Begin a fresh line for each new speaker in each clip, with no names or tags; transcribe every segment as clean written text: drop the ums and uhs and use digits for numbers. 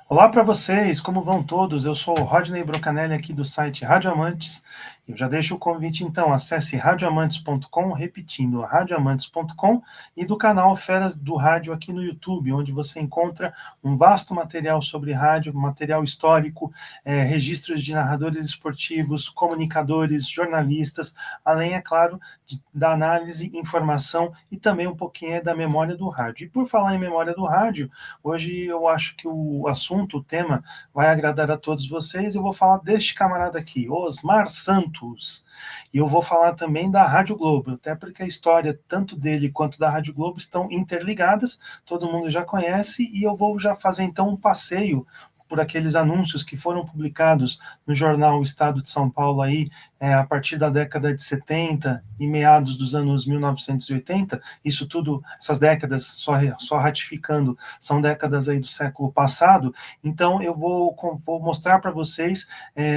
Olá para vocês, como vão todos? Eu sou o Rodney Brocanelli aqui do site Rádio Amantes. Eu já deixo o convite então, acesse radioamantes.com, repetindo, radioamantes.com e do canal Feras do Rádio aqui no YouTube, onde você encontra um vasto material sobre rádio, material histórico, registros de narradores esportivos, comunicadores, jornalistas, além, é claro, da análise, informação e também um pouquinho da memória do rádio. E por falar em memória do rádio, hoje eu acho que o assunto, o tema, vai agradar a todos vocês. Eu vou falar deste camarada aqui, Osmar Santos. E eu vou falar também da Rádio Globo, até porque a história, tanto dele quanto da Rádio Globo, estão interligadas, todo mundo já conhece, e eu vou já fazer então um passeio por aqueles anúncios que foram publicados no jornal Estado de São Paulo aí, a partir da década de 70 e meados dos anos 1980, isso tudo, essas décadas, só ratificando, são décadas aí do século passado. Então eu vou mostrar para vocês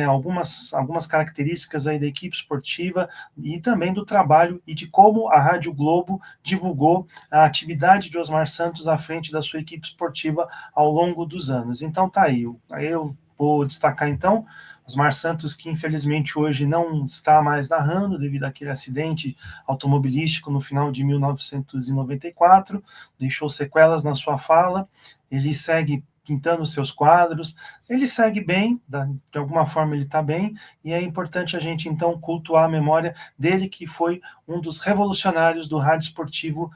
algumas características aí da equipe esportiva e também do trabalho e de como a Rádio Globo divulgou a atividade de Osmar Santos à frente da sua equipe esportiva ao longo dos anos. Então tá aí, eu vou destacar então Osmar Santos, que infelizmente hoje não está mais narrando devido àquele acidente automobilístico no final de 1994, deixou sequelas na sua fala, ele segue pintando seus quadros, ele segue bem, de alguma forma ele está bem, e é importante a gente então cultuar a memória dele, que foi um dos revolucionários do rádio esportivo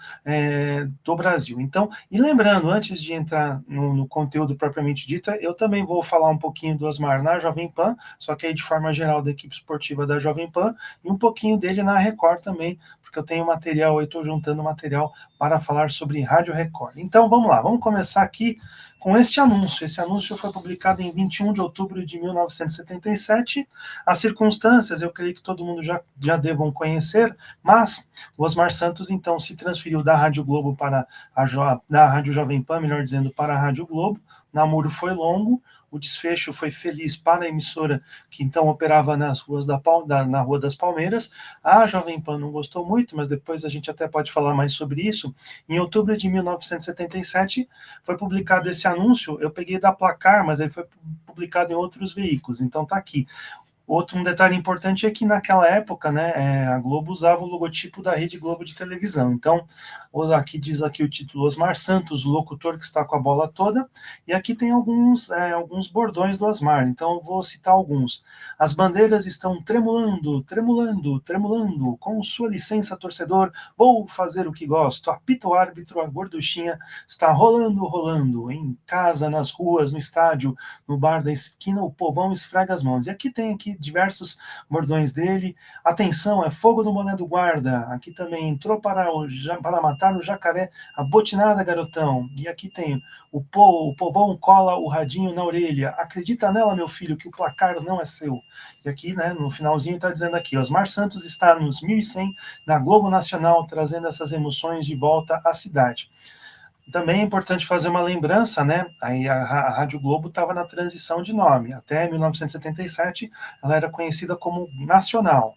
do Brasil. Então, e lembrando, antes de entrar no conteúdo propriamente dito, eu também vou falar um pouquinho do Osmar na Jovem Pan, só que aí de forma geral da equipe esportiva da Jovem Pan, e um pouquinho dele na Record também, porque eu tenho material, eu estou juntando material para falar sobre Rádio Record. Então vamos lá, vamos começar aqui com este anúncio. Esse anúncio foi publicado em 21 de outubro de 1977. As circunstâncias, eu creio que todo mundo já devam conhecer, mas o Osmar Santos, então, se transferiu da Rádio Globo para da Rádio Jovem Pan, melhor dizendo, para a Rádio Globo. O namoro foi longo, o desfecho foi feliz para a emissora que então operava nas ruas na Rua das Palmeiras. A Jovem Pan não gostou muito, mas depois a gente até pode falar mais sobre isso. Em outubro de 1977 foi publicado esse anúncio, eu peguei da Placar, mas ele foi publicado em outros veículos, então tá aqui. Um detalhe importante é que naquela época, né, a Globo usava o logotipo da Rede Globo de televisão. Então, aqui diz aqui o título Osmar Santos, o locutor que está com a bola toda, e aqui tem alguns bordões do Osmar, então eu vou citar alguns. As bandeiras estão tremulando, tremulando, tremulando, com sua licença, torcedor, vou fazer o que gosto, apita o árbitro, a gorduchinha está rolando, rolando, em casa, nas ruas, no estádio, no bar da esquina, o povão esfrega as mãos. E aqui tem diversos bordões dele. Atenção, é fogo no boné do guarda. Aqui também entrou para matar o jacaré, a botinada, garotão. E aqui tem o povão cola o radinho na orelha. Acredita nela, meu filho, que o placar não é seu. E aqui, né, no finalzinho está dizendo aqui, Osmar Santos está nos 1100 na Globo Nacional, trazendo essas emoções de volta à cidade. Também é importante fazer uma lembrança, né? Aí a Rádio Globo estava na transição de nome. Até 1977, ela era conhecida como Nacional.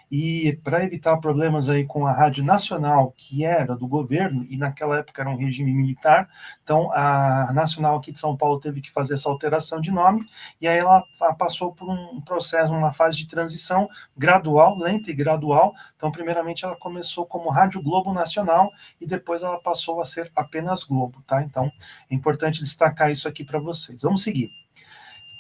E para evitar problemas aí com a Rádio Nacional, que era do governo, e naquela época era um regime militar, então a Nacional aqui de São Paulo teve que fazer essa alteração de nome, e aí ela passou por um processo, uma fase de transição gradual, lenta e gradual. Então, primeiramente, ela começou como Rádio Globo Nacional, e depois ela passou a ser apenas Globo, tá? Então, é importante destacar isso aqui para vocês. Vamos seguir.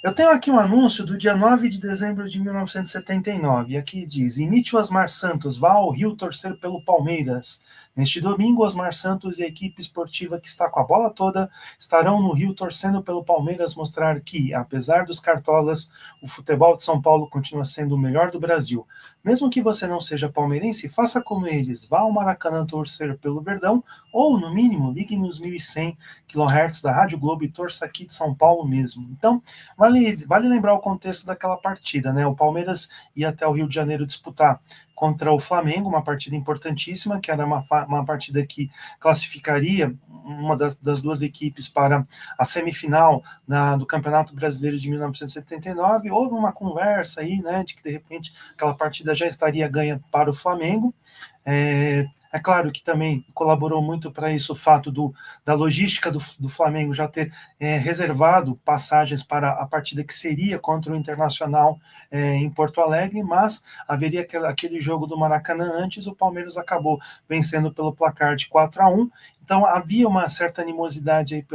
Eu tenho aqui um anúncio do dia 9 de dezembro de 1979, e aqui diz, imite o Osmar Santos, vá ao Rio torcer pelo Palmeiras. Neste domingo, Osmar Santos e a equipe esportiva que está com a bola toda estarão no Rio torcendo pelo Palmeiras, mostrar que, apesar dos cartolas, o futebol de São Paulo continua sendo o melhor do Brasil. Mesmo que você não seja palmeirense, faça como eles, vá ao Maracanã torcer pelo Verdão, ou, no mínimo, ligue nos 1100 kHz da Rádio Globo e torça aqui de São Paulo mesmo. Então, vale lembrar o contexto daquela partida, né? O Palmeiras ia até o Rio de Janeiro disputar contra o Flamengo, uma partida importantíssima, que era uma partida que classificaria uma das duas equipes para a semifinal do Campeonato Brasileiro de 1979. Houve uma conversa aí, né, de que de repente aquela partida já estaria ganha para o Flamengo. É claro que também colaborou muito para isso o fato da logística do Flamengo já ter reservado passagens para a partida que seria contra o Internacional em Porto Alegre, mas haveria aquele jogo do Maracanã antes, o Palmeiras acabou vencendo pelo placar de 4-1. Então havia uma certa animosidade aí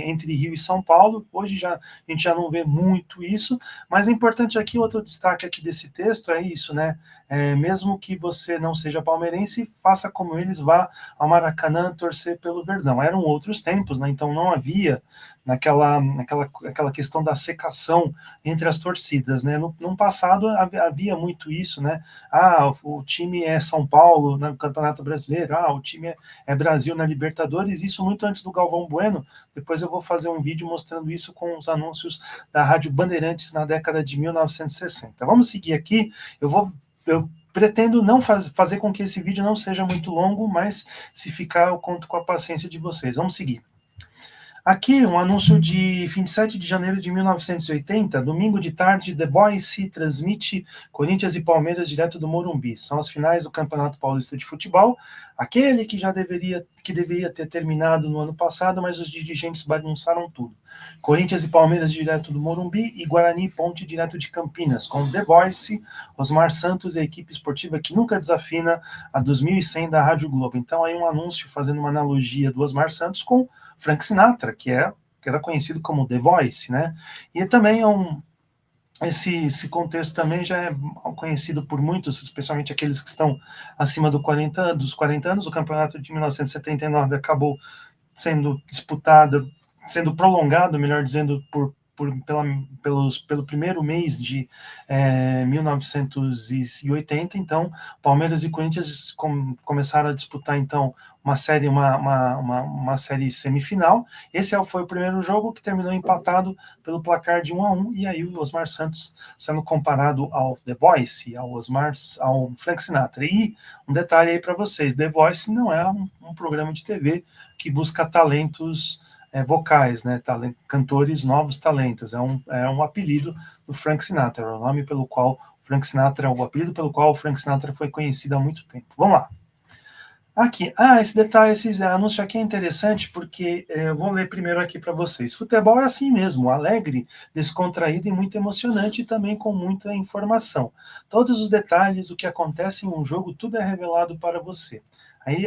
entre Rio e São Paulo. Hoje a gente já não vê muito isso, mas é importante aqui, outro destaque aqui desse texto é isso, né? Mesmo que você não seja palmeirense, faça como eles, vá ao Maracanã torcer pelo Verdão. Eram outros tempos, né? Então não havia aquela questão da secação entre as torcidas, né? No passado havia muito isso, né? O time é São Paulo no Campeonato Brasileiro, o time é Brasil na Libertadores, isso muito antes do Galvão Bueno. Depois eu vou fazer um vídeo mostrando isso com os anúncios da Rádio Bandeirantes na década de 1960. Vamos seguir aqui, eu pretendo não fazer com que esse vídeo não seja muito longo, mas se ficar eu conto com a paciência de vocês. Vamos seguir. Aqui, um anúncio de 27 de janeiro de 1980, domingo de tarde, The Voice transmite Corinthians e Palmeiras direto do Morumbi. São as finais do Campeonato Paulista de Futebol, aquele que deveria ter terminado no ano passado, mas os dirigentes bagunçaram tudo. Corinthians e Palmeiras direto do Morumbi e Guarani e Ponte direto de Campinas, com The Voice, Osmar Santos e a equipe esportiva que nunca desafina a 2100 da Rádio Globo. Então aí um anúncio fazendo uma analogia do Osmar Santos com Frank Sinatra, que era conhecido como The Voice, né? E também esse contexto também já é conhecido por muitos, especialmente aqueles que estão acima dos 40 anos. O campeonato de 1979 acabou sendo disputado, sendo prolongado, melhor dizendo, pelo primeiro mês de 1980. Então, Palmeiras e Corinthians começaram a disputar então uma série semifinal. Esse foi o primeiro jogo que terminou empatado pelo placar de 1-1, e aí o Osmar Santos sendo comparado ao The Voice, ao Frank Sinatra. E um detalhe aí para vocês: The Voice não é um programa de TV que busca talentos vocais, né? Cantores, novos talentos. É um apelido do Frank Sinatra, o nome pelo qual o apelido pelo qual o Frank Sinatra foi conhecido há muito tempo. Vamos lá. Aqui, esse anúncio aqui é interessante porque eu vou ler primeiro aqui para vocês. Futebol é assim mesmo, alegre, descontraído e muito emocionante, e também com muita informação. Todos os detalhes, o que acontece em um jogo, tudo é revelado para você.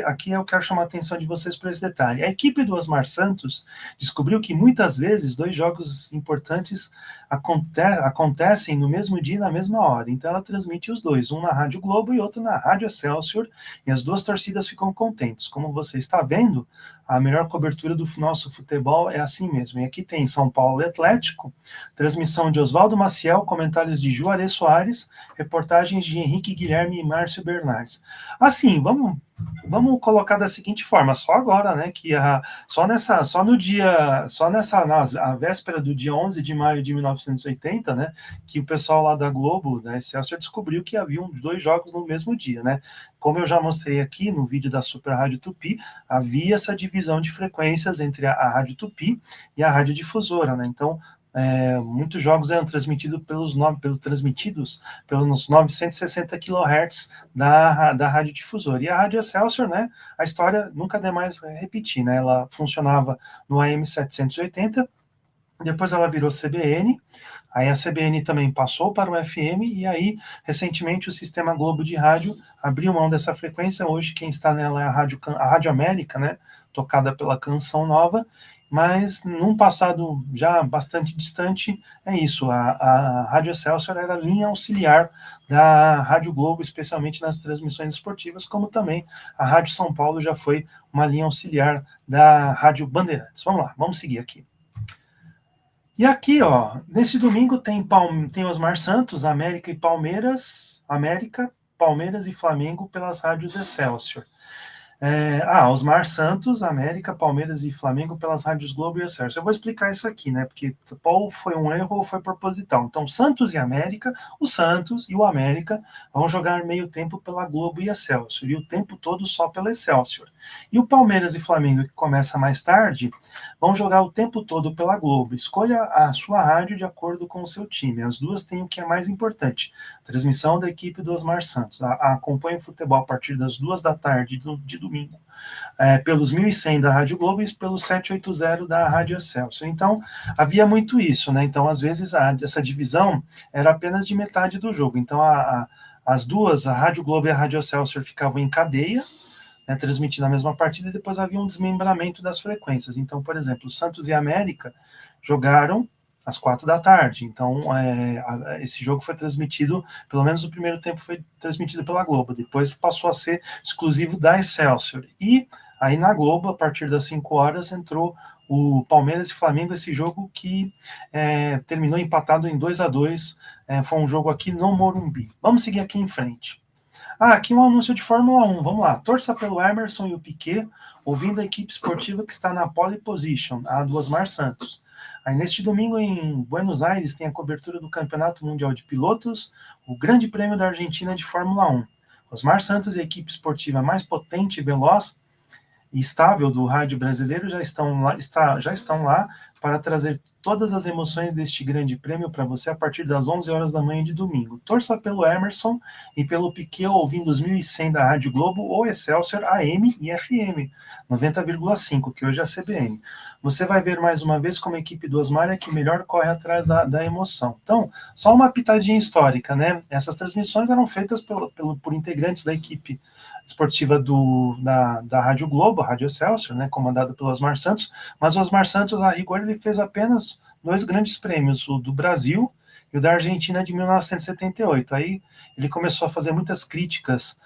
Aqui eu quero chamar a atenção de vocês para esse detalhe. A equipe do Osmar Santos descobriu que muitas vezes 2 jogos importantes acontecem no mesmo dia e na mesma hora. Então ela transmite os 2, um na Rádio Globo e outro na Rádio Excelsior, e as 2 torcidas ficam contentes. Como você está vendo, a melhor cobertura do nosso futebol é assim mesmo. E aqui tem São Paulo e Atlético, transmissão de Oswaldo Maciel, comentários de Juarez Soares, reportagens de Henrique Guilherme e Márcio Bernardes. Assim, vamos colocar da seguinte forma: só agora, né, que na véspera do dia 11 de maio de 1980, né, que o pessoal lá da Globo, da Excelsior, descobriu que haviam 2 jogos no mesmo dia, né? Como eu já mostrei aqui no vídeo da Super Rádio Tupi, havia essa divisão de frequências entre a Rádio Tupi e a Rádio Difusora, né? Então, muitos jogos eram transmitidos pelos 960 kHz da Rádio Difusora. E a Rádio Excelsior, né, a história nunca demais repetir, né? Ela funcionava no AM 780, depois ela virou CBN, aí a CBN também passou para o FM, e aí, recentemente, o Sistema Globo de Rádio abriu mão dessa frequência. Hoje quem está nela é a Rádio América, né, tocada pela Canção Nova, mas num passado já bastante distante, é isso, a Rádio Excelsior era linha auxiliar da Rádio Globo, especialmente nas transmissões esportivas, como também a Rádio São Paulo já foi uma linha auxiliar da Rádio Bandeirantes. Vamos lá, vamos seguir aqui. E aqui, ó, nesse domingo tem Osmar Santos, América, Palmeiras e Flamengo pelas rádios Excelsior. Osmar Santos, América, Palmeiras e Flamengo pelas rádios Globo e Excelsior. Eu vou explicar isso aqui, né? Porque ou foi um erro ou foi proposital. Então, Santos e América, o Santos e o América vão jogar meio tempo pela Globo e Excelsior, e o tempo todo só pela Excelsior. E o Palmeiras e Flamengo, que começa mais tarde, vão jogar o tempo todo pela Globo. Escolha a sua rádio de acordo com o seu time. As duas têm o que é mais importante. Transmissão da equipe do Osmar Santos. Acompanhe o futebol a partir das 2 da tarde de domingo, pelos 1.100 da Rádio Globo e pelos 780 da Rádio Excelsior. Então, havia muito isso, né? Então, às vezes, essa divisão era apenas de metade do jogo. Então, as duas, a Rádio Globo e a Rádio Excelsior, ficavam em cadeia, né, transmitindo a mesma partida, e depois havia um desmembramento das frequências. Então, por exemplo, Santos e América jogaram às 4 da tarde. Então, esse jogo foi transmitido, pelo menos o primeiro tempo foi transmitido pela Globo, depois passou a ser exclusivo da Excelsior. E aí na Globo, a partir das 5 horas, entrou o Palmeiras e Flamengo, esse jogo que terminou empatado em 2-2, foi um jogo aqui no Morumbi. Vamos seguir aqui em frente. Aqui um anúncio de Fórmula 1, vamos lá. Torça pelo Emerson e o Piquet, ouvindo a equipe esportiva que está na pole position, a do Osmar Santos. Aí neste domingo em Buenos Aires tem a cobertura do Campeonato Mundial de Pilotos, o Grande Prêmio da Argentina de Fórmula 1. Osmar Santos e a equipe esportiva mais potente e veloz e estável do rádio brasileiro já estão lá para trazer todas as emoções deste grande prêmio para você a partir das 11 horas da manhã de domingo. Torça pelo Emerson e pelo Piquet ouvindo os 1.100 da Rádio Globo ou Excelsior AM e FM 90,5, que hoje é a CBN. Você vai ver mais uma vez como a equipe do Osmar é que melhor corre atrás da emoção. Então, só uma pitadinha histórica, né? Essas transmissões eram feitas por integrantes da equipe esportiva da Rádio Globo, a Rádio Excelsior, né, comandada pelo Osmar Santos, mas o Osmar Santos, a rigor, ele fez apenas 2 grandes prêmios, o do Brasil e o da Argentina de 1978. Aí ele começou a fazer muitas críticas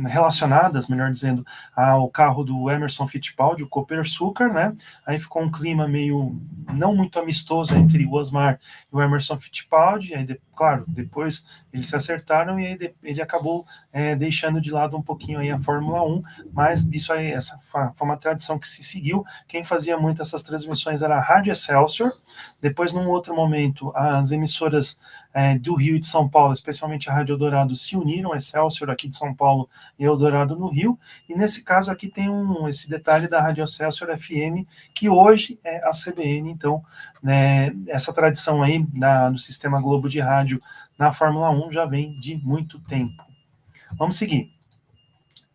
relacionadas, melhor dizendo, ao carro do Emerson Fittipaldi, o Copersucar, né? Aí ficou um clima meio não muito amistoso entre o Osmar e o Emerson Fittipaldi. Aí, claro, depois eles se acertaram e aí ele acabou deixando de lado um pouquinho aí a Fórmula 1, mas disso aí, essa foi uma tradição que se seguiu. Quem fazia muito essas transmissões era a Rádio Excelsior. Depois, num outro momento, as emissoras do Rio e de São Paulo, especialmente a Rádio Eldorado, se uniram, a Excelsior aqui de São Paulo e Eldorado no Rio, e nesse caso aqui tem esse detalhe da Rádio Excelsior FM, que hoje é a CBN. Então, né, essa tradição aí do Sistema Globo de Rádio na Fórmula 1 já vem de muito tempo. Vamos seguir.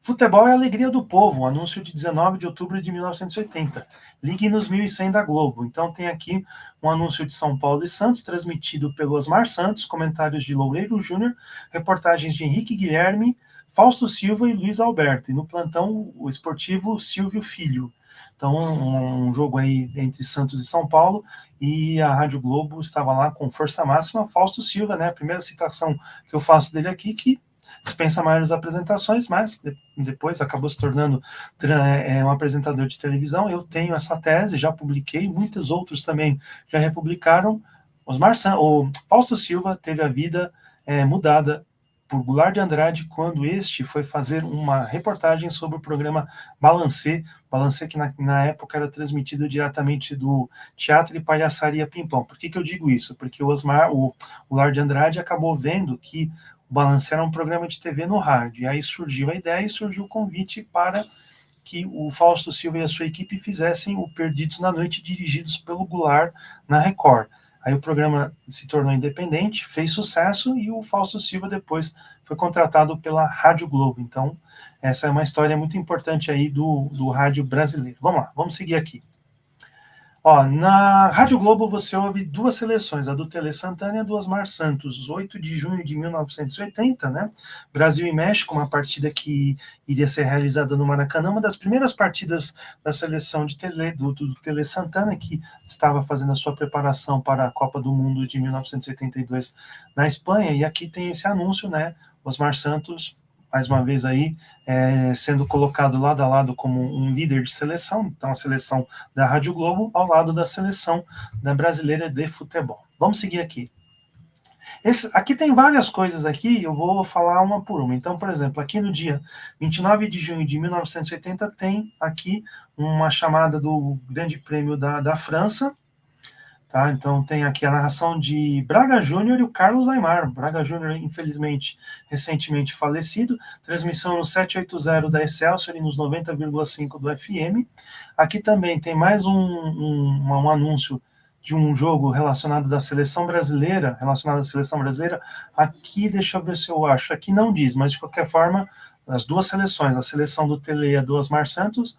Futebol é a alegria do povo, um anúncio de 19 de outubro de 1980. Ligue nos 1.100 da Globo. Então tem aqui um anúncio de São Paulo e Santos, transmitido pelo Osmar Santos, comentários de Loureiro Júnior, reportagens de Henrique Guilherme, Fausto Silva e Luiz Alberto, e no plantão o esportivo Silvio Filho. Então, um jogo aí entre Santos e São Paulo, e a Rádio Globo estava lá com força máxima. Fausto Silva, né, a primeira citação que eu faço dele aqui, que dispensa maiores apresentações, mas depois acabou se tornando um apresentador de televisão. Eu tenho essa tese, já publiquei, muitos outros também já republicaram. O Fausto Silva teve a vida mudada por Goulart de Andrade quando este foi fazer uma reportagem sobre o programa Balancê que na época era transmitido diretamente do Teatro e Palhaçaria Pimpão. Por que eu digo isso? Porque o Goulart de Andrade acabou vendo que o Balancê era um programa de TV no rádio, e aí surgiu a ideia e surgiu o convite para que o Fausto Silva e a sua equipe fizessem o Perdidos na Noite, dirigidos pelo Goulart na Record. Aí o programa se tornou independente, fez sucesso, e o Fausto Silva depois foi contratado pela Rádio Globo. Então, essa é uma história muito importante aí do rádio brasileiro. Vamos lá, vamos seguir aqui. Na Rádio Globo você ouve 2 seleções, a do Tele Santana e a do Osmar Santos, 8 de junho de 1980, né? Brasil e México, uma partida que iria ser realizada no Maracanã, uma das primeiras partidas da seleção do Tele Santana, que estava fazendo a sua preparação para a Copa do Mundo de 1982 na Espanha, e aqui tem esse anúncio, né? Osmar Santos, mais uma vez aí, sendo colocado lado a lado como um líder de seleção, então a seleção da Rádio Globo ao lado da seleção da brasileira de futebol. Vamos seguir aqui. Aqui tem várias coisas aqui, eu vou falar uma por uma. Então, por exemplo, aqui no dia 29 de junho de 1980 tem aqui uma chamada do Grande Prêmio da França. Tá? Então tem aqui a narração de Braga Júnior e o Carlos Aimar. Braga Júnior, infelizmente, recentemente falecido. Transmissão no 780 da Excelsior e nos 90,5 do FM. Aqui também tem mais um anúncio de um jogo relacionado à seleção brasileira. Aqui, deixa eu ver se eu acho. Aqui não diz, mas de qualquer forma, as duas seleções, a seleção do Tele e a do Osmar Santos.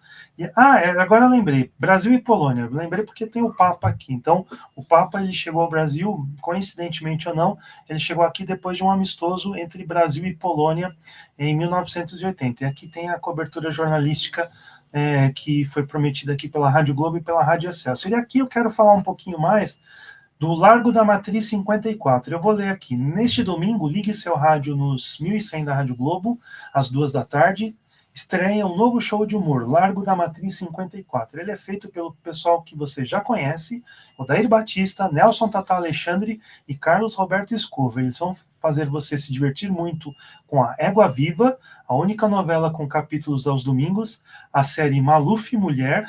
Agora eu lembrei, Brasil e Polônia. Lembrei porque tem o Papa aqui. Então, o Papa ele chegou ao Brasil, coincidentemente ou não, ele chegou aqui depois de um amistoso entre Brasil e Polônia em 1980. E aqui tem a cobertura jornalística que foi prometida aqui pela Rádio Globo e pela Rádio Excelsior. E aqui eu quero falar um pouquinho mais do Largo da Matriz 54. Eu vou ler aqui. Neste domingo, ligue seu rádio nos 1100 da Rádio Globo, às 2 da tarde. Estreia um novo show de humor, Largo da Matriz 54. Ele é feito pelo pessoal que você já conhece, Odair Batista, Nelson Tata Alexandre e Carlos Roberto Escova. Eles vão fazer você se divertir muito com a Égua Viva, a única novela com capítulos aos domingos, a série Maluf Mulher,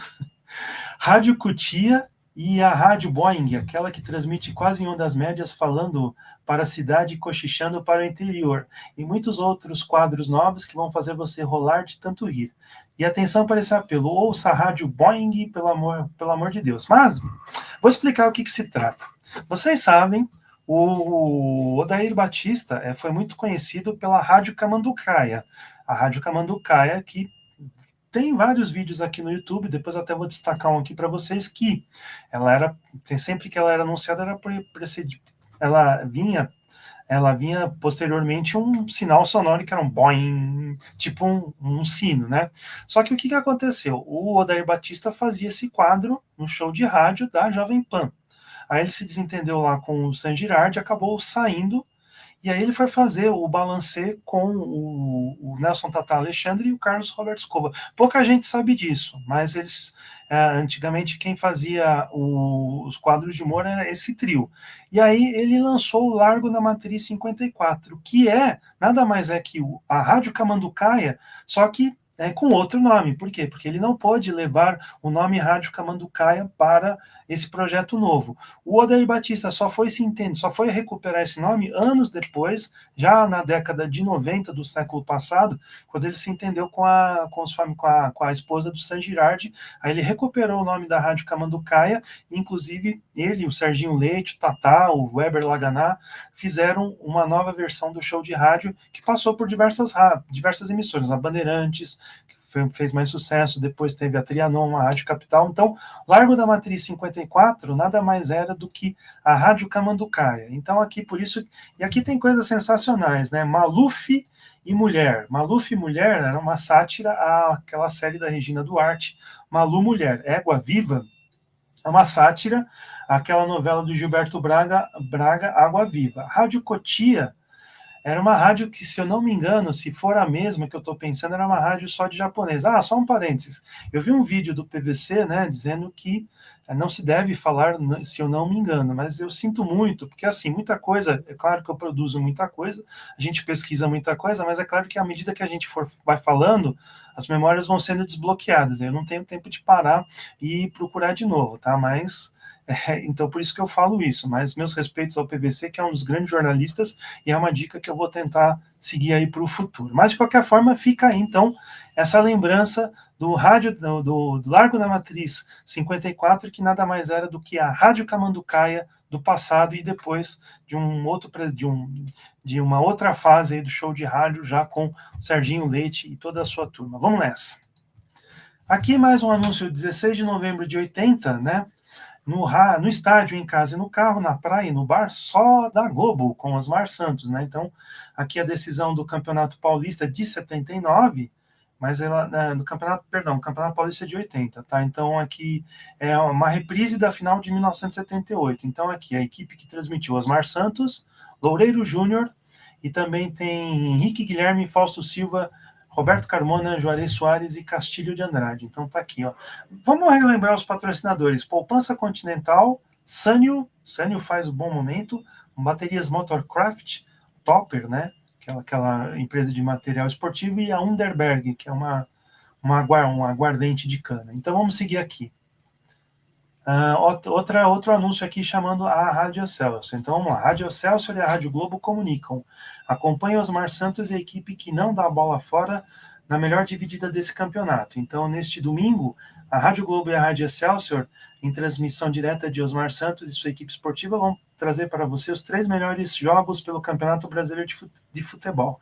Rádio Cutia e a Rádio Boeing, aquela que transmite quase em ondas médias, falando para a cidade e cochichando para o interior, e muitos outros quadros novos que vão fazer você rolar de tanto rir. E atenção para esse apelo, ouça a Rádio Boeing, pelo amor de Deus. Mas, vou explicar o que se trata. Vocês sabem, o Odair Batista foi muito conhecido pela Rádio Camanducaia. A Rádio Camanducaia, que tem vários vídeos aqui no YouTube, depois até vou destacar um aqui para vocês, que sempre que ela era anunciada, ela vinha posteriormente um sinal sonoro que era um boing, tipo um sino, né? Só que o que aconteceu? O Odair Batista fazia esse quadro no show de rádio da Jovem Pan. Aí ele se desentendeu lá com o San Girardi, acabou saindo. E aí ele foi fazer o balancê com o Nelson Tata Alexandre e o Carlos Roberto Escova. Pouca gente sabe disso, mas antigamente quem fazia os quadros de humor era esse trio. E aí ele lançou o Largo da Matriz 54, que nada mais é que a Rádio Camanducaia, só que com outro nome. Por quê? Porque ele não pôde levar o nome Rádio Camanducaia para esse projeto novo. O Odair Batista só foi recuperar esse nome anos depois, já na década de 90 do século passado, quando ele se entendeu com a esposa do San Girardi. Aí ele recuperou o nome da Rádio Camanducaia, inclusive ele, o Serginho Leite, o Tatá, o Weber Laganá, fizeram uma nova versão do show de rádio que passou por diversas emissoras, a Bandeirantes, que fez mais sucesso, depois teve a Trianon, a Rádio Capital. Então, Largo da Matriz 54 nada mais era do que a Rádio Camanducaia. Então, aqui, por isso, e aqui tem coisas sensacionais, né? Maluf e Mulher. Maluf e Mulher era uma sátira àquela série da Regina Duarte, Malu Mulher. Égua Viva é uma sátira àquela novela do Gilberto Braga, Água Viva. Rádio Cotia era uma rádio que, se eu não me engano, se for a mesma que eu estou pensando, era uma rádio só de japonês. Só um parênteses. Eu vi um vídeo do PVC, né, dizendo que não se deve falar, se eu não me engano, mas eu sinto muito, porque assim, muita coisa, é claro que eu produzo muita coisa, a gente pesquisa muita coisa, mas é claro que à medida que a gente vai falando, as memórias vão sendo desbloqueadas. Eu não tenho tempo de parar e procurar de novo, tá? Mas então, por isso que eu falo isso, mas meus respeitos ao PVC, que é um dos grandes jornalistas, e é uma dica que eu vou tentar seguir aí para o futuro. Mas, de qualquer forma, fica aí, então, essa lembrança do Largo da Matriz 54, que nada mais era do que a Rádio Camanducaia do passado e depois de uma outra fase aí do show de rádio, já com o Serginho Leite e toda a sua turma. Vamos nessa. Aqui mais um anúncio, 16 de novembro de 80, né? No estádio, em casa e no carro, na praia e no bar, só da Globo, com Osmar Santos, né? Então, aqui a decisão do Campeonato Paulista de 79, mas no Campeonato Paulista de 80, tá? Então, aqui é uma reprise da final de 1978. Então, aqui a equipe que transmitiu Osmar Santos, Loureiro Júnior, e também tem Henrique Guilherme, Fausto Silva, Roberto Carmona, Juarez Soares e Castilho de Andrade. Então tá aqui, ó. Vamos relembrar os patrocinadores. Poupança Continental, Sanyo faz um bom momento, Baterias Motorcraft, Topper, né? Aquela empresa de material esportivo, e a Underberg, que é um aguardente de cana. Então vamos seguir aqui. Outro anúncio aqui chamando a Rádio Excelsior. Então vamos lá, a Rádio Excelsior e a Rádio Globo comunicam. Acompanhe Osmar Santos e a equipe que não dá a bola fora na melhor dividida desse campeonato. Então, neste domingo, a Rádio Globo e a Rádio Excelsior, em transmissão direta de Osmar Santos e sua equipe esportiva, vão trazer para você os 3 melhores jogos pelo Campeonato Brasileiro de Futebol.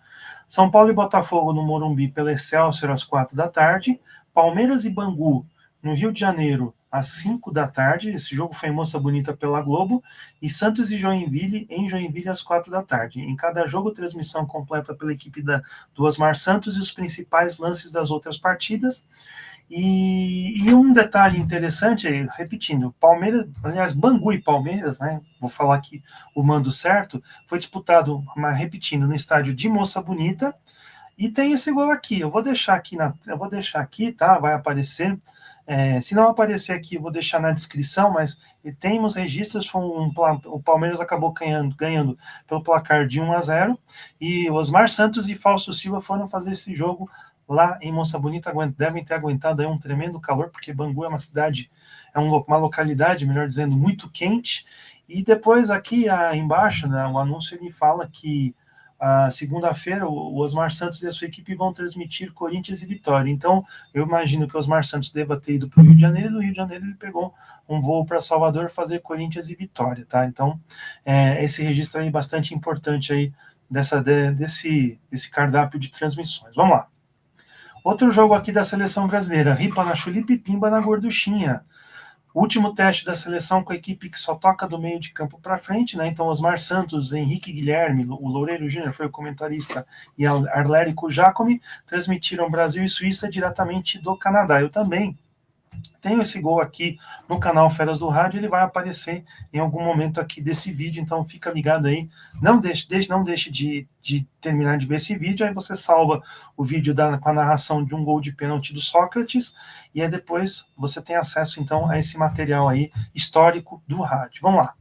São Paulo e Botafogo no Morumbi pela Excelsior às 4 da tarde, Palmeiras e Bangu no Rio de Janeiro às 5 da tarde, esse jogo foi em Moça Bonita pela Globo, e Santos e Joinville em Joinville às 4 da tarde. Em cada jogo, transmissão completa pela equipe do Osmar Santos e os principais lances das outras partidas. E um detalhe interessante, repetindo, Palmeiras, aliás, Bangu e Palmeiras, né? Vou falar aqui o mando certo, foi disputado, repetindo, no estádio de Moça Bonita, e tem esse gol aqui. Eu vou deixar aqui, tá? Vai aparecer. Se não aparecer aqui, eu vou deixar na descrição, mas temos registros, o Palmeiras acabou ganhando pelo placar de 1-0, e Osmar Santos e Fausto Silva foram fazer esse jogo lá em Moça Bonita, devem ter aguentado aí um tremendo calor, porque Bangu é uma cidade, uma localidade, melhor dizendo, muito quente. E depois aqui embaixo, né, o anúncio ele fala que segunda-feira o Osmar Santos e a sua equipe vão transmitir Corinthians e Vitória. Então, eu imagino que o Osmar Santos deva ter ido para o Rio de Janeiro, e do Rio de Janeiro ele pegou um voo para Salvador fazer Corinthians e Vitória, tá? Então, esse registro aí é bastante importante aí desse cardápio de transmissões. Vamos lá. Outro jogo aqui da seleção brasileira, Ripa na Chulipa e Pimba na Gorduchinha. O último teste da seleção com a equipe que só toca do meio de campo para frente, né? Então, Osmar Santos, Henrique Guilherme, o Loureiro Júnior foi o comentarista, e Arlérico Jacome transmitiram Brasil e Suíça diretamente do Canadá. Eu também tenho esse gol aqui no canal Feras do Rádio, ele vai aparecer em algum momento aqui desse vídeo, então fica ligado aí, não deixe de terminar de ver esse vídeo, aí você salva o vídeo com a narração de um gol de pênalti do Sócrates, e aí depois você tem acesso então a esse material aí histórico do rádio. Vamos lá.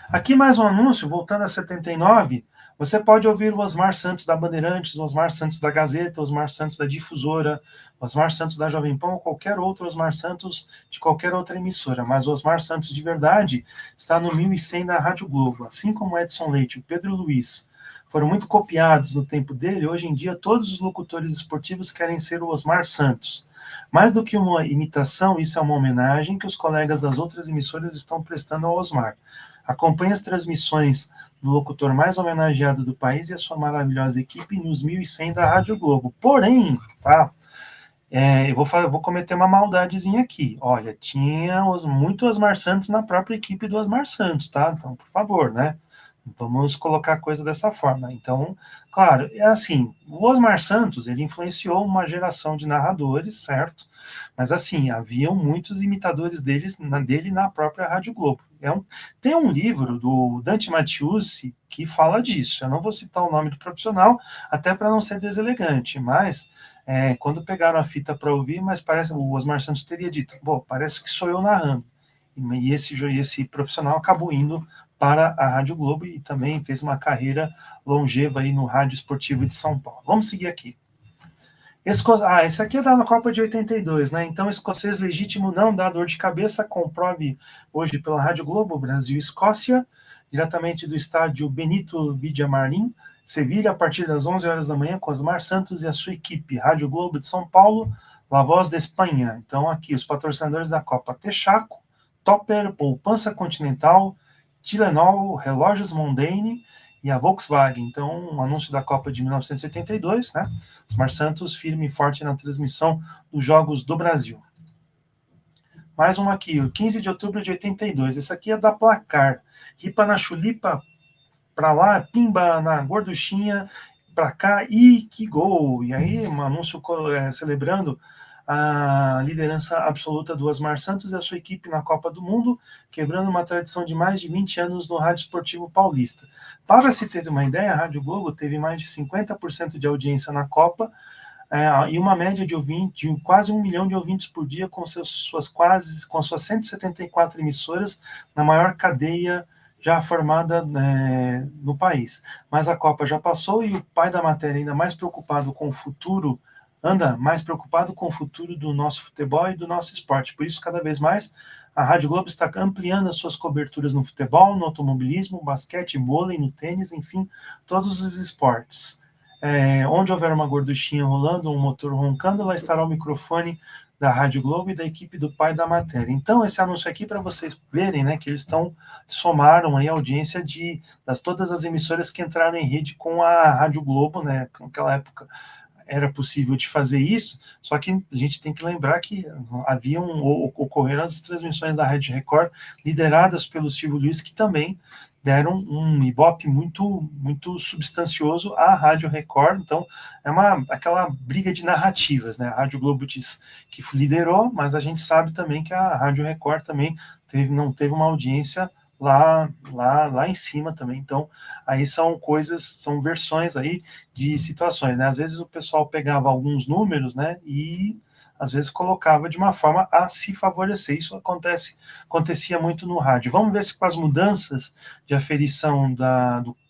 Aqui mais um anúncio, voltando a 79, você pode ouvir o Osmar Santos da Bandeirantes, o Osmar Santos da Gazeta, o Osmar Santos da Difusora, o Osmar Santos da Jovem Pan, ou qualquer outro Osmar Santos de qualquer outra emissora, mas o Osmar Santos de verdade está no 1100 da Rádio Globo, assim como o Edson Leite, o Pedro Luiz, foram muito copiados no tempo dele. Hoje em dia todos os locutores esportivos querem ser o Osmar Santos. Mais do que uma imitação, isso é uma homenagem que os colegas das outras emissoras estão prestando ao Osmar. Acompanhe as transmissões do locutor mais homenageado do país e a sua maravilhosa equipe nos 1100 da Rádio Globo. Porém, tá? Eu vou cometer uma maldadezinha aqui. Olha, tinha muito Osmar Santos na própria equipe do Osmar Santos, tá? Então, por favor, né? Vamos colocar a coisa dessa forma. Então, claro, é assim, o Osmar Santos, ele influenciou uma geração de narradores, certo? Mas, assim, haviam muitos imitadores dele na própria Rádio Globo. Tem um livro do Dante Mattiusi que fala disso. Eu não vou citar o nome do profissional, até para não ser deselegante, mas quando pegaram a fita para ouvir, mas parece o Osmar Santos teria dito, bom, parece que sou eu narrando. E esse profissional acabou indo para a Rádio Globo e também fez uma carreira longeva aí no Rádio Esportivo de São Paulo. Vamos seguir aqui. Esse aqui é da Copa de 82, né? Então, escocês legítimo não dá dor de cabeça, comprove hoje pela Rádio Globo, Brasil e Escócia, diretamente do estádio Benito Villamarín, Sevilha, a partir das 11 horas da manhã, com Osmar Santos e a sua equipe, Rádio Globo de São Paulo, La Voz de Espanha. Então, aqui, os patrocinadores da Copa: Texaco, Topper, Poupança Continental, Tilenol, Relógios Mondane e a Volkswagen. Então, um anúncio da Copa de 1982, né? Osmar Santos firme e forte na transmissão dos Jogos do Brasil. Mais um aqui, o 15 de outubro de 82. Esse aqui é da Placar. Ripa na Chulipa, pra lá, Pimba na Gorduchinha, pra cá, e que gol! E aí, um anúncio celebrando a liderança absoluta do Osmar Santos e a sua equipe na Copa do Mundo, quebrando uma tradição de mais de 20 anos no Rádio Esportivo Paulista. Para se ter uma ideia, a Rádio Globo teve mais de 50% de audiência na Copa, e uma média de ouvinte, de quase 1 milhão de ouvintes por dia com suas 174 emissoras na maior cadeia já formada no país. Mas a Copa já passou e o pai da matéria, ainda mais preocupado com o futuro, anda mais preocupado com o futuro do nosso futebol e do nosso esporte. Por isso, cada vez mais, a Rádio Globo está ampliando as suas coberturas no futebol, no automobilismo, basquete, vôlei, no tênis, enfim, todos os esportes. Onde houver uma gorduchinha rolando, um motor roncando, lá estará o microfone da Rádio Globo e da equipe do pai da matéria. Então, esse anúncio aqui para vocês verem, né, que eles somaram aí a audiência das todas as emissoras que entraram em rede com a Rádio Globo, né, naquela época era possível de fazer isso, só que a gente tem que lembrar que ocorreram as transmissões da Rede Record, lideradas pelo Silvio Luiz, que também deram um ibope muito, muito substancioso à Rádio Record. Então, aquela briga de narrativas, né? A Rádio Globo diz que liderou, mas a gente sabe também que a Rádio Record também não teve uma audiência lá em cima também. Então, aí são versões aí de situações, né? Às vezes o pessoal pegava alguns números, né, e às vezes colocava de uma forma a se favorecer. Isso acontecia muito no rádio. Vamos ver se com as mudanças de aferição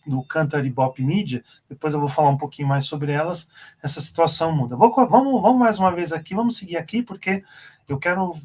do Cantar Ibope Media, depois eu vou falar um pouquinho mais sobre elas, essa situação muda. Vamos mais uma vez aqui, vamos seguir aqui, porque eu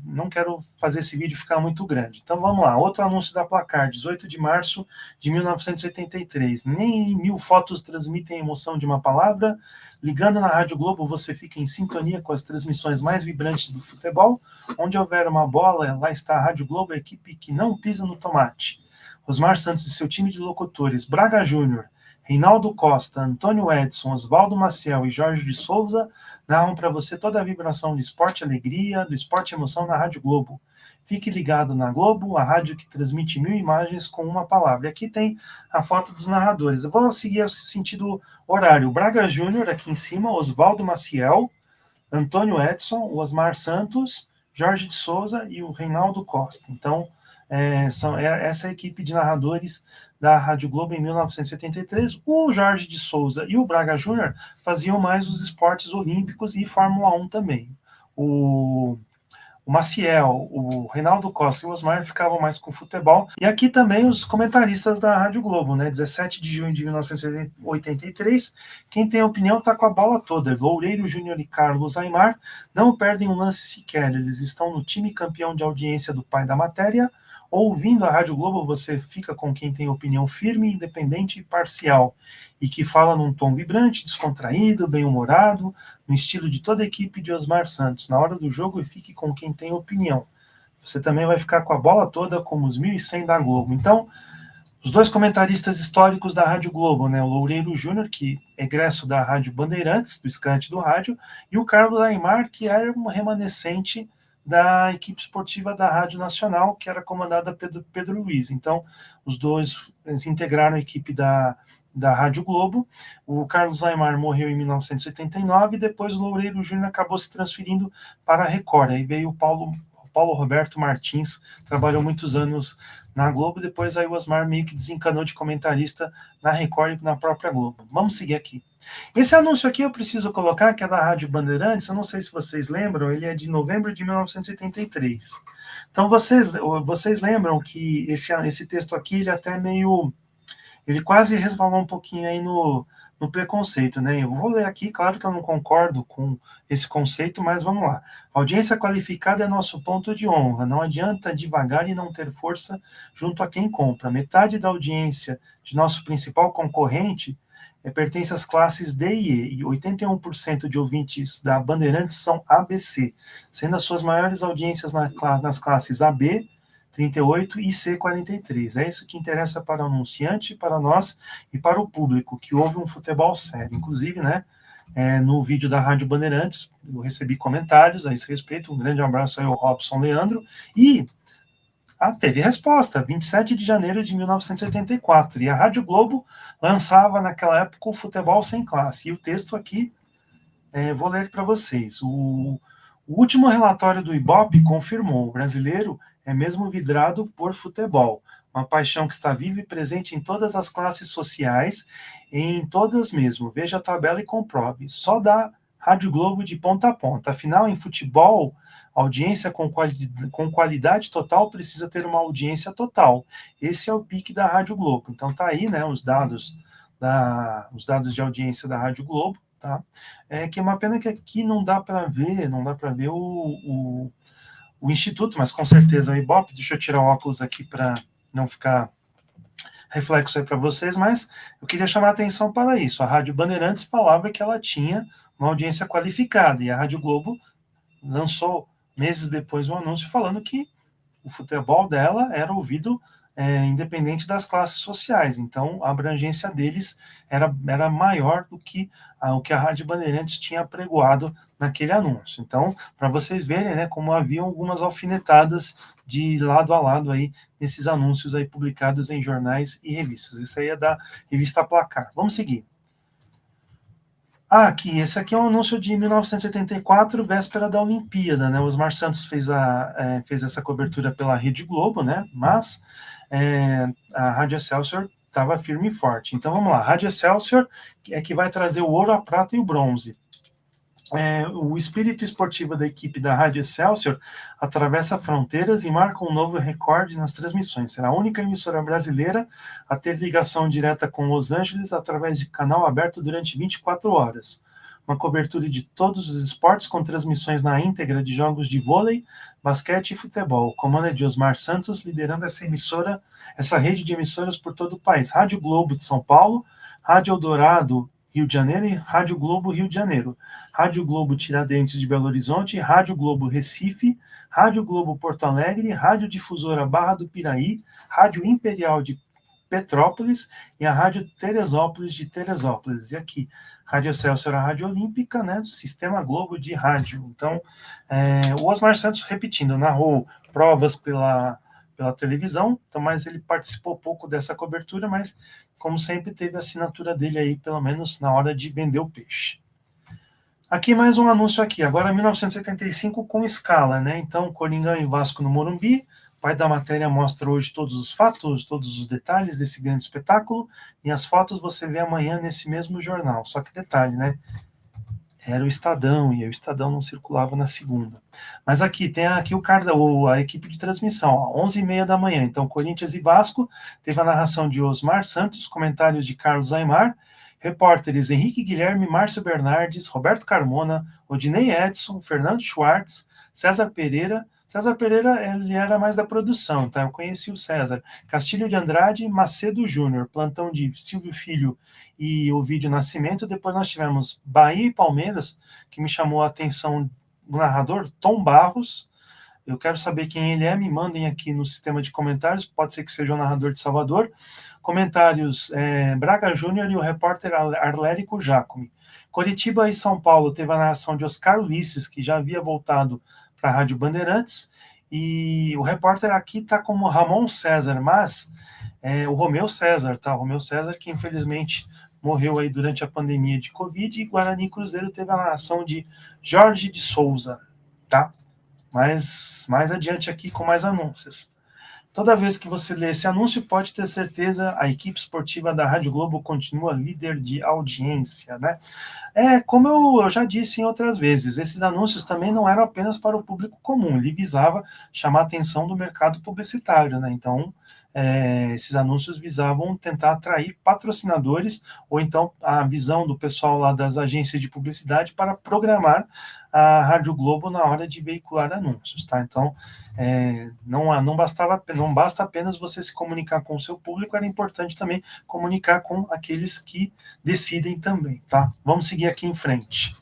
não quero fazer esse vídeo ficar muito grande. Então vamos lá, outro anúncio da Placar, 18 de março de 1983. Nem 1000 fotos transmitem a emoção de uma palavra. Ligando na Rádio Globo, você fica em sintonia com as transmissões mais vibrantes do futebol. Onde houver uma bola, lá está a Rádio Globo, a equipe que não pisa no tomate. Osmar Santos e seu time de locutores, Braga Júnior, Reinaldo Costa, Antônio Edson, Oswaldo Maciel e Jorge de Souza narram para você toda a vibração do esporte alegria, do esporte emoção na Rádio Globo. Fique ligado na Globo, a rádio que transmite 1000 imagens com uma palavra. E aqui tem a foto dos narradores. Eu vou seguir esse sentido horário. Braga Júnior aqui em cima, Oswaldo Maciel, Antônio Edson, Osmar Santos, Jorge de Souza e o Reinaldo Costa. Então, essa é a equipe de narradores da Rádio Globo em 1983. O Jorge de Souza e o Braga Júnior faziam mais os esportes olímpicos e Fórmula 1 também. O Maciel, o Reinaldo Costa e o Osmar ficavam mais com futebol. E aqui também os comentaristas da Rádio Globo, né? 17 de junho de 1983. Quem tem opinião está com a bola toda. Loureiro Júnior e Carlos Aimar não perdem um lance sequer. Eles estão no time campeão de audiência do pai da matéria. Ouvindo a Rádio Globo, você fica com quem tem opinião firme, independente e parcial, e que fala num tom vibrante, descontraído, bem-humorado, no estilo de toda a equipe de Osmar Santos. Na hora do jogo, fique com quem tem opinião. Você também vai ficar com a bola toda, como os 1100 da Globo. Então, os dois comentaristas históricos da Rádio Globo, né, o Loureiro Júnior, que é egresso da Rádio Bandeirantes, do Escante do Rádio, e o Carlos Aimar, que era um remanescente da equipe esportiva da Rádio Nacional, que era comandada pelo Pedro Luiz. Então, os dois integraram a equipe da Rádio Globo. O Carlos Aimar morreu em 1989 e depois o Loureiro Júnior acabou se transferindo para a Record. Aí veio o Paulo Roberto Martins, trabalhou muitos anos na Globo, depois aí o Osmar meio que desencanou de comentarista na Record e na própria Globo. Vamos seguir aqui. Esse anúncio aqui eu preciso colocar, que é da Rádio Bandeirantes, eu não sei se vocês lembram, ele é de novembro de 1983. Então vocês lembram que esse texto aqui, ele quase resvalou um pouquinho aí no preconceito, né? Eu vou ler aqui, claro que eu não concordo com esse conceito, mas vamos lá. A audiência qualificada é nosso ponto de honra. Não adianta devagar e não ter força junto a quem compra. Metade da audiência de nosso principal concorrente pertence às classes D e E, e 81% de ouvintes da Bandeirantes são ABC, sendo as suas maiores audiências nas classes AB, 38 e C43. É isso que interessa para o anunciante, para nós e para o público que ouve um futebol sério. Inclusive, né, no vídeo da Rádio Bandeirantes, eu recebi comentários a esse respeito. Um grande abraço aí ao Robson Leandro. E teve resposta, 27 de janeiro de 1984. E a Rádio Globo lançava naquela época o Futebol Sem Classe. E o texto aqui, vou ler para vocês. O último relatório do Ibope confirmou: o brasileiro é mesmo vidrado por futebol, uma paixão que está viva e presente em todas as classes sociais, em todas mesmo. Veja a tabela e comprove. Só da Rádio Globo de ponta a ponta. Afinal, em futebol, audiência com qualidade total precisa ter uma audiência total. Esse é o pique da Rádio Globo. Então tá aí, né, os dados de audiência da Rádio Globo, tá? Que é uma pena que aqui não dá para ver, o Instituto, mas com certeza a Ibope. Deixa eu tirar o óculos aqui para não ficar reflexo aí para vocês, mas eu queria chamar a atenção para isso. A Rádio Bandeirantes falava que ela tinha uma audiência qualificada, e a Rádio Globo lançou, meses depois, um anúncio falando que o futebol dela era ouvido independente das classes sociais. Então, a abrangência deles era maior do que o que a Rádio Bandeirantes tinha apregoado naquele anúncio. Então, para vocês verem, né, como haviam algumas alfinetadas de lado a lado aí nesses anúncios aí publicados em jornais e revistas. Isso aí é da revista Placar. Vamos seguir. Aqui, esse aqui é um anúncio de 1984, véspera da Olimpíada, né? O Osmar Santos fez essa cobertura pela Rede Globo, né? Mas a Rádio Excelsior estava firme e forte. Então vamos lá, Rádio Excelsior é que vai trazer o ouro, a prata e o bronze. O espírito esportivo da equipe da Rádio Excelsior atravessa fronteiras e marca um novo recorde nas transmissões. Será a única emissora brasileira a ter ligação direta com Los Angeles através de canal aberto durante 24 horas. Uma cobertura de todos os esportes com transmissões na íntegra de jogos de vôlei, basquete e futebol. O comando é de Osmar Santos, liderando essa rede de emissoras por todo o país. Rádio Globo de São Paulo, Rádio Eldorado Rio de Janeiro e Rádio Globo Rio de Janeiro, Rádio Globo Tiradentes de Belo Horizonte, Rádio Globo Recife, Rádio Globo Porto Alegre, Rádio Difusora Barra do Piraí, Rádio Imperial de Petrópolis e a Rádio Teresópolis de Teresópolis. E aqui, Rádio Excelsior, a Rádio Olímpica, né, Sistema Globo de Rádio. Então, o Osmar Santos, repetindo, narrou provas pela televisão, então, mas ele participou pouco dessa cobertura, mas, como sempre, teve a assinatura dele aí, pelo menos na hora de vender o peixe. Aqui mais um anúncio aqui, agora 1985 com escala, né? Então, Coringão e Vasco no Morumbi. O pai da matéria mostra hoje todos os fatos, todos os detalhes desse grande espetáculo, e as fotos você vê amanhã nesse mesmo jornal. Só que detalhe, né? Era o Estadão, e o Estadão não circulava na segunda. Mas aqui, tem aqui a equipe de transmissão, 11h30 da manhã. Então, Corinthians e Vasco, teve a narração de Osmar Santos, comentários de Carlos Aimar, repórteres Henrique Guilherme, Márcio Bernardes, Roberto Carmona, Odinei Edson, Fernando Schwartz, César Pereira. César Pereira, ele era mais da produção, tá? Eu conheci o César. Castilho de Andrade, Macedo Júnior, plantão de Silvio Filho e Ovídio Nascimento. Depois nós tivemos Bahia e Palmeiras, que me chamou a atenção o narrador Tom Barros. Eu quero saber quem ele é, me mandem aqui no sistema de comentários, pode ser que seja o narrador de Salvador. Comentários, Braga Júnior e o repórter Arlérico Jacome. Coritiba e São Paulo teve a narração de Oscar Ulisses, que já havia voltado para a Rádio Bandeirantes, e o repórter aqui está como Ramon César, mas o Romeu César, tá? O Romeu César, que infelizmente morreu aí durante a pandemia de Covid, e Guarani Cruzeiro teve a narração de Jorge de Souza, tá? Mas mais adiante aqui com mais anúncios. Toda vez que você lê esse anúncio, pode ter certeza, a equipe esportiva da Rádio Globo continua líder de audiência, né? Como eu já disse em outras vezes, esses anúncios também não eram apenas para o público comum, ele visava chamar a atenção do mercado publicitário, né? Então, esses anúncios visavam tentar atrair patrocinadores, ou então a visão do pessoal lá das agências de publicidade para programar a Rádio Globo na hora de veicular anúncios, tá? Então, não basta apenas você se comunicar com o seu público, era importante também comunicar com aqueles que decidem também, tá? Vamos seguir aqui em frente.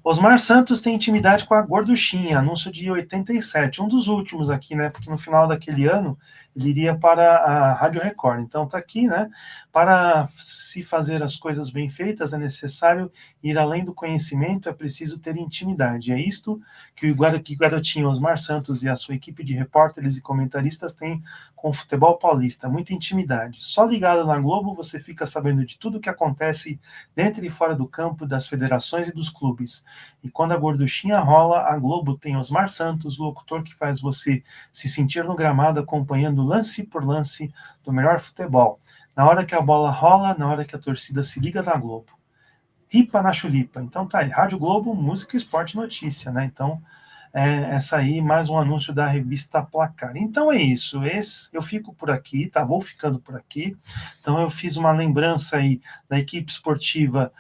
Osmar Santos tem intimidade com a Gorduchinha, anúncio de 87, um dos últimos aqui, né? Porque no final daquele ano ele iria para a Rádio Record. Então tá aqui, né? Para se fazer as coisas bem feitas é necessário ir além do conhecimento, é preciso ter intimidade. É isto que o garotinho Osmar Santos e a sua equipe de repórteres e comentaristas têm com o futebol paulista, muita intimidade. Só ligado na Globo você fica sabendo de tudo que acontece dentro e fora do campo, das federações e dos clubes. E quando a gorduchinha rola, a Globo tem Osmar Santos, o locutor que faz você se sentir no gramado acompanhando lance por lance do melhor futebol. Na hora que a bola rola, na hora que a torcida se liga na Globo. Ripa na Chulipa. Então tá aí, Rádio Globo, música, esporte e notícia, né? Então, essa aí, mais um anúncio da revista Placar. Então é isso, eu fico por aqui, tá? Vou ficando por aqui. Então eu fiz uma lembrança aí da equipe esportiva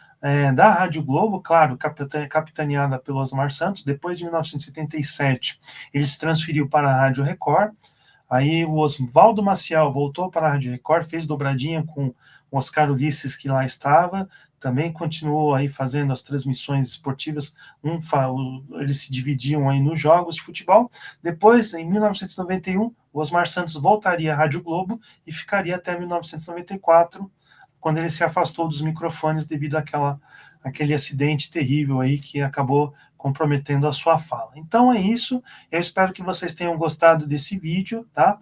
da Rádio Globo, claro, capitaneada pelo Osmar Santos. Depois de 1977, ele se transferiu para a Rádio Record. Aí o Oswaldo Maciel voltou para a Rádio Record, fez dobradinha com o Oscar Ulisses, que lá estava, também continuou aí fazendo as transmissões esportivas, eles se dividiam aí nos jogos de futebol. Depois, em 1991, o Osmar Santos voltaria à Rádio Globo e ficaria até 1994, quando ele se afastou dos microfones devido àquele acidente terrível aí que acabou comprometendo a sua fala. Então é isso, eu espero que vocês tenham gostado desse vídeo, tá?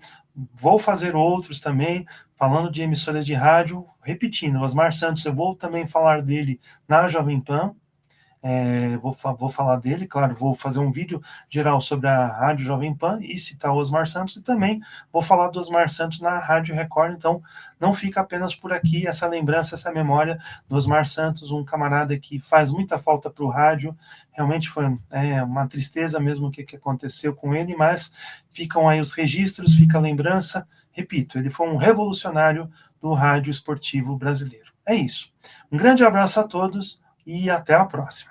Vou fazer outros também, falando de emissoras de rádio, repetindo, o Osmar Santos, eu vou também falar dele na Jovem Pan, vou falar dele, claro, vou fazer um vídeo geral sobre a Rádio Jovem Pan e citar o Osmar Santos, e também vou falar do Osmar Santos na Rádio Record. Então não fica apenas por aqui essa lembrança, essa memória do Osmar Santos, um camarada que faz muita falta para o rádio. Realmente foi uma tristeza mesmo o que aconteceu com ele, mas ficam aí os registros, fica a lembrança. Repito, ele foi um revolucionário do rádio esportivo brasileiro. É isso. Um grande abraço a todos e até a próxima.